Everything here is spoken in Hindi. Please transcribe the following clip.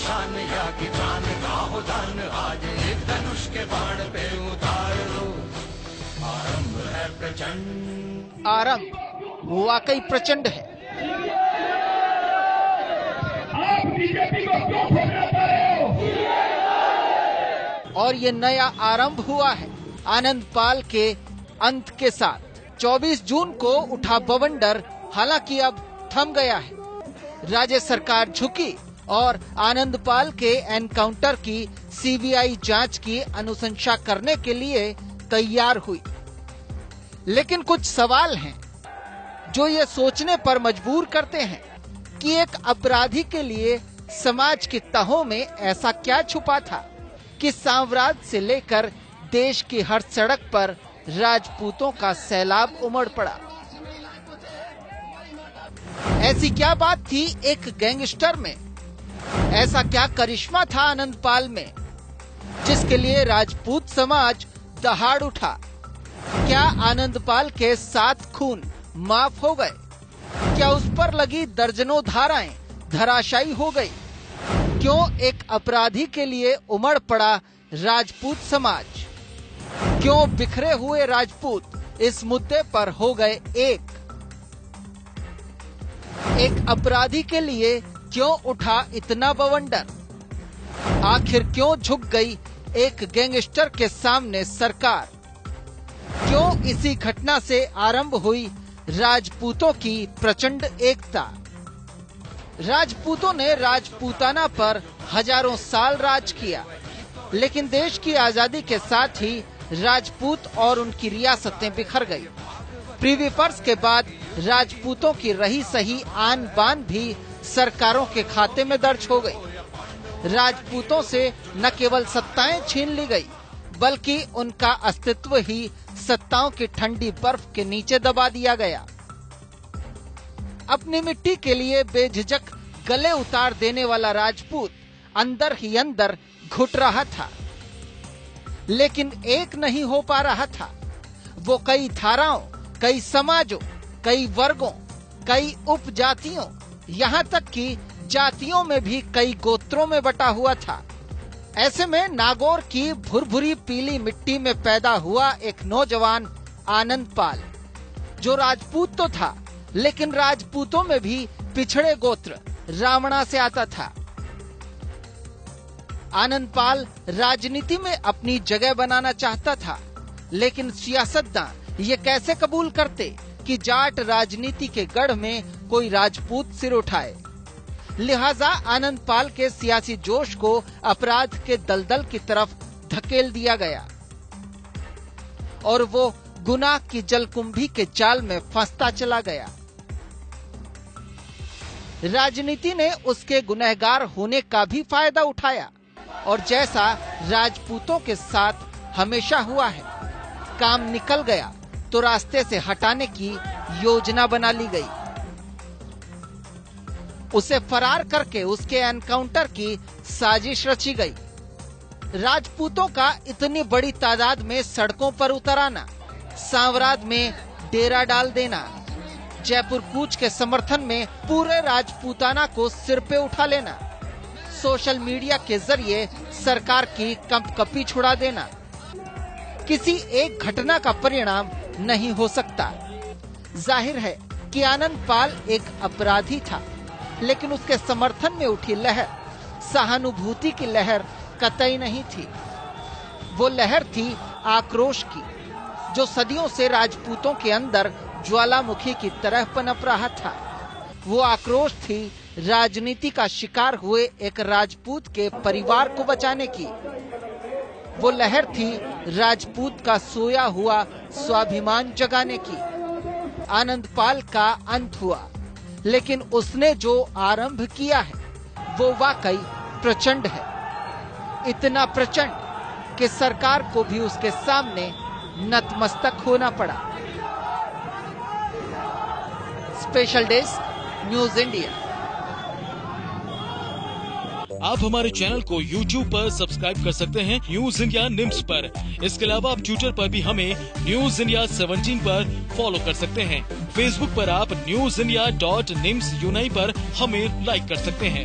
शान या की जान का हो दान, आज एक धनुष के बाण पे उतार लो। आरंभ है प्रचंड, आरंभ वाकई प्रचंड है। आप बीजेपी को क्यों छोड़ना चाह रहे हो? और ये नया आरंभ हुआ है आनंद पाल के अंत के साथ। 24 जून को उठा बवंडर हालांकि अब थम गया है। राज्य सरकार झुकी और आनंद पाल के एनकाउंटर की सीबीआई जांच की अनुशंसा करने के लिए तैयार हुई। लेकिन कुछ सवाल हैं जो ये सोचने पर मजबूर करते हैं कि एक अपराधी के लिए समाज की तहों में ऐसा क्या छुपा था कि साम्राज्य से लेकर देश की हर सड़क पर राजपूतों का सैलाब उमड़ पड़ा। ऐसी क्या बात थी एक गैंगस्टर में, ऐसा क्या करिश्मा था आनंद पाल में जिसके लिए राजपूत समाज दहाड़ उठा? क्या आनंद पाल के 7 खून माफ हो गए? क्या उस पर लगी दर्जनों धाराएं धराशायी हो गई? क्यों एक अपराधी के लिए उमड़ पड़ा राजपूत समाज? क्यों बिखरे हुए राजपूत इस मुद्दे पर हो गए एक अपराधी के लिए क्यों उठा इतना बवंडर? आखिर क्यों झुक गई एक गैंगस्टर के सामने सरकार? क्यों इसी घटना से आरंभ हुई राजपूतों की प्रचंड एकता? राजपूतों ने राजपूताना पर हजारों साल राज किया, लेकिन देश की आजादी के साथ ही राजपूत और उनकी रियासतें बिखर गई। प्रिवी पर्स के बाद राजपूतों की रही सही आन बान भी सरकारों के खाते में दर्ज हो गई। राजपूतों से न केवल सत्ताएं छीन ली गई, बल्कि उनका अस्तित्व ही सत्ताओं की ठंडी बर्फ के नीचे दबा दिया गया। अपनी मिट्टी के लिए बेझिझक गले उतार देने वाला राजपूत अंदर ही अंदर घुट रहा था, लेकिन एक नहीं हो पा रहा था। वो कई धाराओं, कई समाजों, कई वर्गों, कई उपजातियों, यहाँ तक कि जातियों में भी कई गोत्रों में बटा हुआ था। ऐसे में नागौर की भुरभुरी पीली मिट्टी में पैदा हुआ एक नौजवान आनंद पाल, जो राजपूत तो था, लेकिन राजपूतों में भी पिछड़े गोत्र रावणा से आता था। आनंद पाल राजनीति में अपनी जगह बनाना चाहता था, लेकिन सियासतदान ये कैसे कबूल करते कि जाट राजनीति के गढ़ में कोई राजपूत सिर उठाए? लिहाजा आनंद पाल के सियासी जोश को अपराध के दलदल की तरफ धकेल दिया गया और वो गुनाह की जलकुंभी के जाल में फंसता चला गया। राजनीति ने उसके गुनहगार होने का भी फायदा उठाया और जैसा राजपूतों के साथ हमेशा हुआ है, काम निकल गया तो रास्ते से हटाने की योजना बना ली गई। उसे फरार करके उसके एनकाउंटर की साजिश रची गई। राजपूतों का इतनी बड़ी तादाद में सड़कों पर उतर आना, सांवराद में डेरा डाल देना, जयपुर कूच के समर्थन में पूरे राजपूताना को सिर पे उठा लेना, सोशल मीडिया के जरिए सरकार की कंपकपी छुड़ा देना, किसी एक घटना का परिणाम नहीं हो सकता। जाहिर है कि आनंद पाल एक अपराधी था, लेकिन उसके समर्थन में उठी लहर सहानुभूति की लहर कतई नहीं थी। वो लहर थी आक्रोश की, जो सदियों से राजपूतों के अंदर ज्वालामुखी की तरह पनप रहा था। वो आक्रोश थी राजनीति का शिकार हुए एक राजपूत के परिवार को बचाने की। वो लहर थी राजपूत का सोया हुआ स्वाभिमान जगाने की। आनंद पाल का अंत हुआ, लेकिन उसने जो आरंभ किया है वो वाकई प्रचंड है। इतना प्रचंड कि सरकार को भी उसके सामने नतमस्तक होना पड़ा। Special desk, news India. आप हमारे चैनल को YouTube पर सब्सक्राइब कर सकते हैं, न्यूज इंडिया निम्स पर। इसके अलावा आप ट्विटर पर भी हमें न्यूज इंडिया 17 पर फॉलो कर सकते हैं। फेसबुक पर आप newsindia.nimsUnai पर हमें लाइक कर सकते हैं।